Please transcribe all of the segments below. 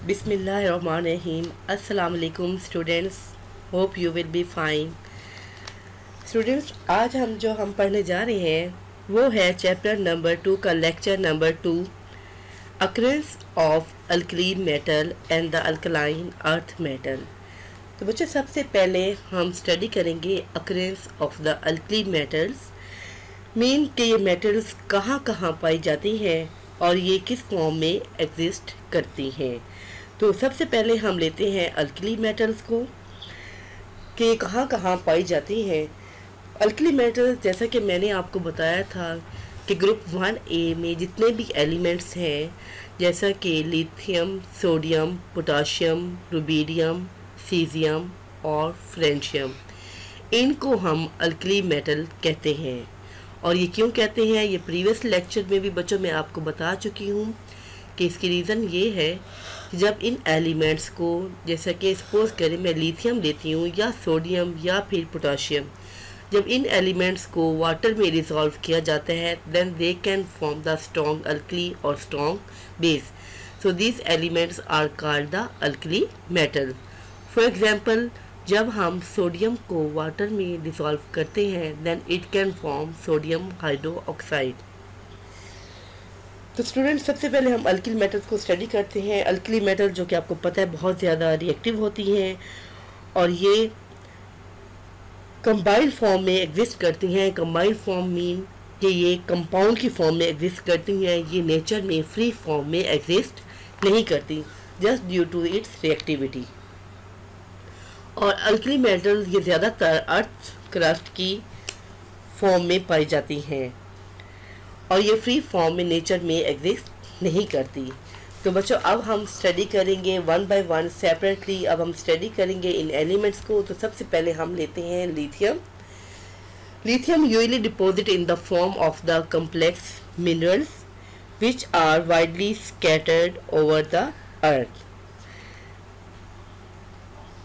बिस्मिल्लाहिर्रहमानिर्रहीम। अस्सलाम वालेकुम students, hope you will be fine. Students, आज हम पढ़ने जा रहे हैं वो है चैप्टर नंबर 2 का lecture number 2, occurrence of alkaline metal and the alkaline earth metal. तो बच्चों, सबसे पहले हम स्टडी करेंगे occurrence of the alkaline metals, mean कि ये मेटल्स कहाँ कहाँ पाई जाती हैं और ये किस फॉर्म में एग्जिस्ट करती हैं। तो सबसे पहले हम लेते हैं अल्कली मेटल्स को कि कहाँ कहाँ पाई जाती हैं। अल्कली मेटल्स, जैसा कि मैंने आपको बताया था कि ग्रुप 1A में जितने भी एलिमेंट्स हैं, जैसा कि lithium, sodium, potassium, rubidium, caesium और फ्रेंशियम, इनको हम अल्कली मेटल कहते हैं। और ये क्यों कहते हैं, ये प्रीवियस लेक्चर में भी बच्चों मैं आपको बता चुकी हूँ कि इसकी रीज़न ये है कि जब इन एलिमेंट्स को, जैसा कि सपोज करें मैं लिथियम लेती हूँ या सोडियम या फिर पोटाशियम, जब इन एलिमेंट्स को वाटर में रिजॉल्व किया जाता है then they can form the strong alkali और strong base. So these elements are called the alkali metal. For example, जब हम सोडियम को वाटर में डिसॉल्व करते हैं then it can form sodium hydroxide. तो स्टूडेंट, सबसे पहले हम अल्किल मेटल्स को स्टडी करते हैं। अल्कली मेटल, जो कि आपको पता है, बहुत ज़्यादा रिएक्टिव होती हैं और ये कंबाइंड फॉर्म में एग्जिस्ट करती हैं। कंबाइंड फॉर्म मीन कि ये कंपाउंड की फॉर्म में एग्जिस्ट करती हैं, ये नेचर में फ्री फॉर्म में एग्जिस्ट नहीं करती, just due to its reactivity. और अल्कली मेटल ये ज़्यादातर अर्थ क्रस्ट की फॉर्म में पाई जाती हैं और ये फ्री फॉर्म में नेचर में एग्जिस्ट नहीं करती। तो बच्चों, अब हम स्टडी करेंगे वन बाय वन सेपरेटली। अब हम स्टडी करेंगे इन एलिमेंट्स को। तो सबसे पहले हम लेते हैं lithium. Lithium usually deposit in the form of the complex minerals which are widely scattered over the earth.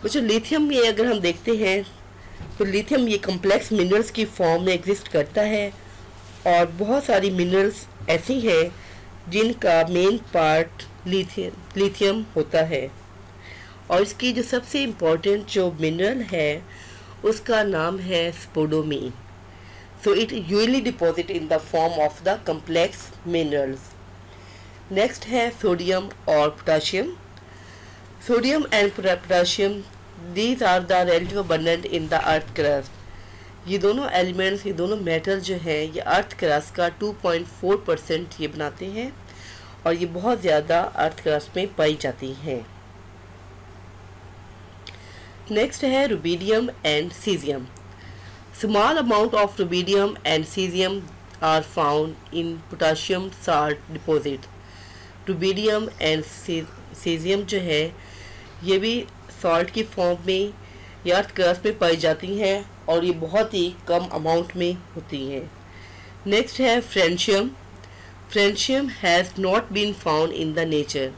बच्चों, लिथियम में अगर हम देखते हैं तो लिथियम ये कॉम्प्लेक्स मिनरल्स की फॉर्म में एग्जिस्ट करता है और बहुत सारी मिनरल्स ऐसी हैं जिनका मेन पार्ट लिथियम होता है। और इसकी जो सबसे इम्पोर्टेंट जो मिनरल है उसका नाम है spodumene. So it usually deposit in the form of the complex minerals. Next है सोडियम और potassium. Sodium and potassium, these are the relative abundant in the earth crust. ये दोनों एलिमेंट्स, ये दोनों मेटल जो है, ये अर्थ क्रस्ट का 2.4% ये बनाते हैं और ये बहुत ज़्यादा अर्थ क्रस्ट में पाई जाती हैं। नेक्स्ट है rubidium and caesium. Small amount of rubidium and caesium are found in potassium salt deposit. Rubidium and caesium जो है ये भी सॉल्ट की फॉर्म में या अर्थ क्रस्ट में पाई जाती हैं और ये बहुत ही कम अमाउंट में होती हैं। नेक्स्ट है francium. Francium has not been found in the nature.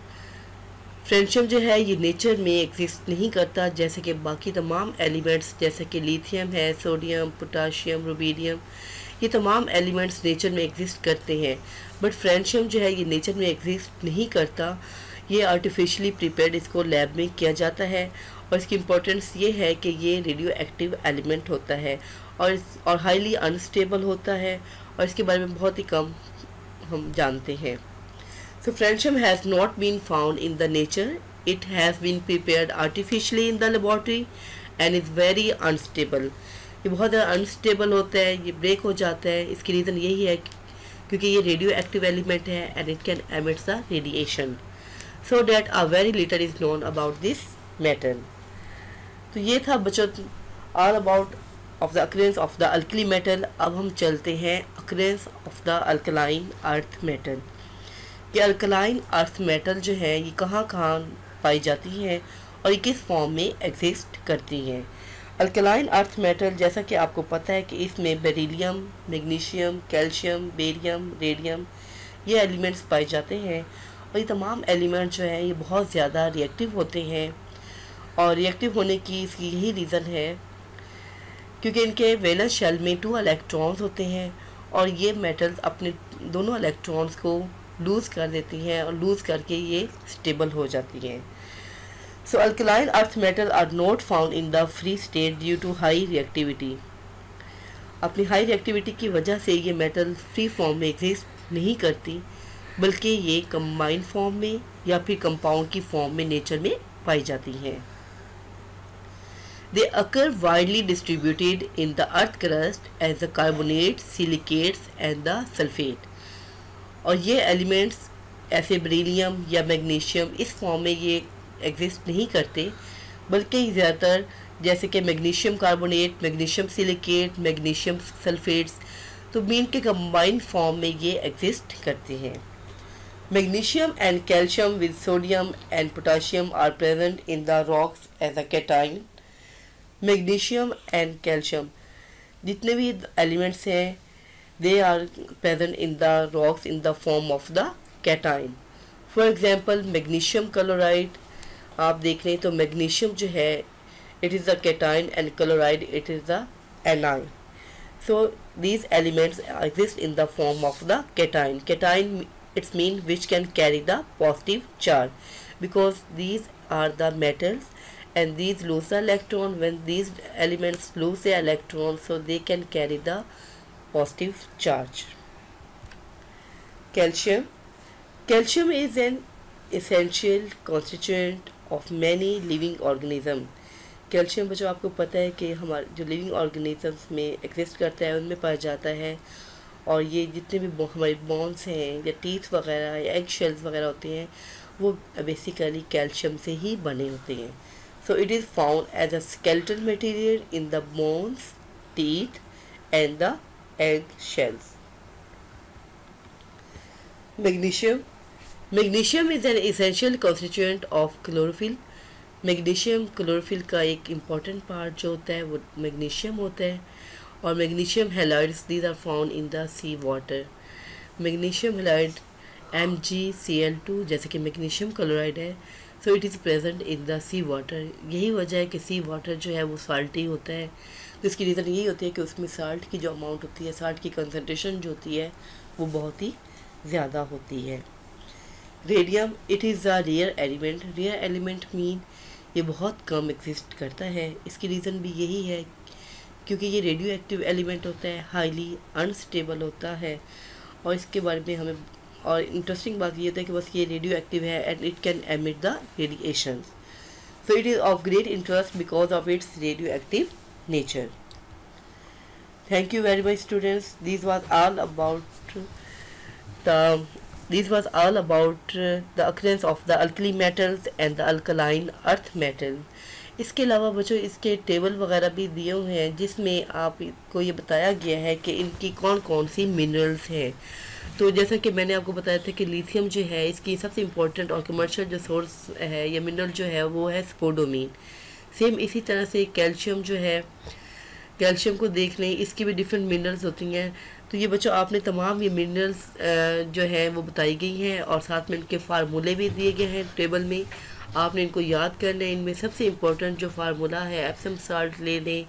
Francium जो है ये नेचर में एग्जिस्ट नहीं करता, जैसे कि बाकी तमाम एलिमेंट्स, जैसे कि लिथियम है, सोडियम, पोटाशियम, रुबीडियम, ये तमाम एलिमेंट्स नेचर में एग्जिस्ट करते हैं। बट फ्रेंशियम जो है ये नेचर में एग्जिस्ट नहीं करता, ये आर्टिफिशियली प्रिपेयर्ड इसको लैब में किया जाता है। और इसकी इम्पोर्टेंस ये है कि ये रेडियो एक्टिव एलिमेंट होता है और हाईली अनस्टेबल होता है और इसके बारे में बहुत ही कम हम जानते हैं। So francium has not been found in the nature, it has been prepared artificially in the laboratory and is very unstable. ये बहुत ज़्यादा अनस्टेबल होता है, ये ब्रेक हो जाता है। इसकी रीज़न यही है क्योंकि ये रेडियो एक्टिव एलिमेंट है and it can emit the radiation, so that a very little is known about this metal. तो ये था बच्चों all about of the occurrence of the alkali metal। अब हम चलते हैं occurrence of the alkaline earth metal। कि alkaline earth metal जो है ये कहाँ कहाँ पाई जाती हैं और ये किस फॉर्म में एग्जिस्ट करती हैं। अल्कलाइन अर्थ मेटल, जैसा कि आपको पता है कि इसमें beryllium, magnesium, calcium, barium, radium ये एलिमेंट्स पाए जाते हैं और ये तमाम एलिमेंट जो है ये बहुत ज़्यादा रिएक्टिव होते हैं। और रिएक्टिव होने की इसकी यही रीज़न है क्योंकि इनके वैलेंस शेल में 2 इलेक्ट्रॉन्स होते हैं और ये मेटल्स अपने दोनों इलेक्ट्रॉन्स को लूज़ कर देती हैं और लूज़ करके ये स्टेबल हो जाती हैं। So alkaline earth metal are not found in the free state due to high reactivity. अपनी हाई रिएक्टिविटी की वजह से ये मेटल फ्री फॉर्म में एग्जिस्ट नहीं करती, बल्कि ये कंबाइंड फॉर्म में या फिर कंपाउंड की फॉर्म में नेचर में पाई जाती हैं। They occur widely distributed in the earth crust as the carbonates, silicates and the sulfate। और ये एलिमेंट्स ऐसे बेरिलियम या मैग्नीशियम इस फॉर्म में ये एग्जिस्ट नहीं करते, बल्कि ज़्यादातर जैसे कि magnesium carbonate, magnesium silicate, magnesium sulphates, तो मीन के कंबाइंड फॉर्म में ये एग्जिस्ट करते हैं। Magnesium and calcium with sodium and potassium are present in the rocks as a cation. Magnesium and calcium जितने भी एलिमेंट्स हैं they are present in the rocks in the form of the cation. For example magnesium chloride आप देख रहे हैं तो magnesium जो है it is the cation and chloride it is the anion. So these elements exist in the form of the cation. Cation it's mean which can carry the positive charge because these are the metals and these lose the electron. When these elements lose their electron, so they can carry the positive charge. Calcium is an essential constituent of many living organism। Calcium जो आपको पता है कि हमारे जो living organisms में exist करता है उनमें पाया जाता है, और ये जितने भी हमारे बोन्स हैं या टीथ वगैरह या एग शेल्स वगैरह होते हैं वो बेसिकली कैल्शियम से ही बने होते हैं। So it is found as a skeletal material in the bones, teeth and the egg shells। Magnesium is an essential constituent of chlorophyll। Magnesium chlorophyll का एक इम्पॉर्टेंट पार्ट जो होता है वो मैग्नीशियम होता है, और magnesium halides these are found in the sea water. Magnesium halide MgCl2 जैसे कि मैग्नीशियम क्लोराइड है, so it is present in the sea water. यही वजह है कि सी वाटर जो है वो साल्टी होता है, तो इसकी रीज़न यही होती है कि उसमें साल्ट की जो अमाउंट होती है, साल्ट की कंसनट्रेशन जो होती है वो बहुत ही ज़्यादा होती है। Radium it is a rare element. Rare element mean ये बहुत कम एग्जिस्ट करता है। इसकी रीज़न भी यही है क्योंकि ये रेडियो एक्टिव एलिमेंट होता है, हाईली अनस्टेबल होता है, और इसके बारे में हमें और इंटरेस्टिंग बात ये होता है कि बस ये रेडियो एक्टिव है and it can emit the radiation. So it is of great interest because of its radio active nature. Thank you very much, students. This was all about the occurrence of the alkali metals and the alkaline earth metal. इसके अलावा बच्चों इसके table वगैरह भी दिए हुए हैं जिसमें आपको ये बताया गया है कि इनकी कौन कौन सी मिनरल्स हैं। तो जैसा कि मैंने आपको बताया था कि लिथियम जो है इसकी सबसे इम्पोर्टेंट और कमर्शियल जो सोर्स है या मिनरल जो है वो है स्पोडोमीन। सेम इसी तरह से कैल्शियम जो है, कैल्शियम को देख लें, इसकी भी डिफरेंट मिनरल्स होती हैं। तो ये बच्चों आपने तमाम ये मिनरल्स जो है वो बताई गई हैं और साथ में इनके फार्मूले भी दिए गए हैं टेबल में। आपने इनको याद करना है। इनमें सबसे इम्पोर्टेंट जो फार्मूला है एप्सम साल्ट ले लें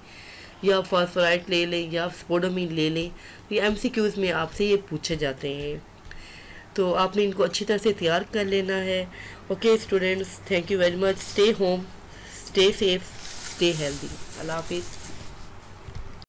या फॉस्फोराइट ले लें या स्पोडोमीन ले लें, तो ये MCQs में आपसे ये पूछे जाते हैं, तो आपने इनको अच्छी तरह से तैयार कर लेना है। Okay students, thank you very much. Stay home, stay safe, stay healthy. अल्लाह हाफिज़।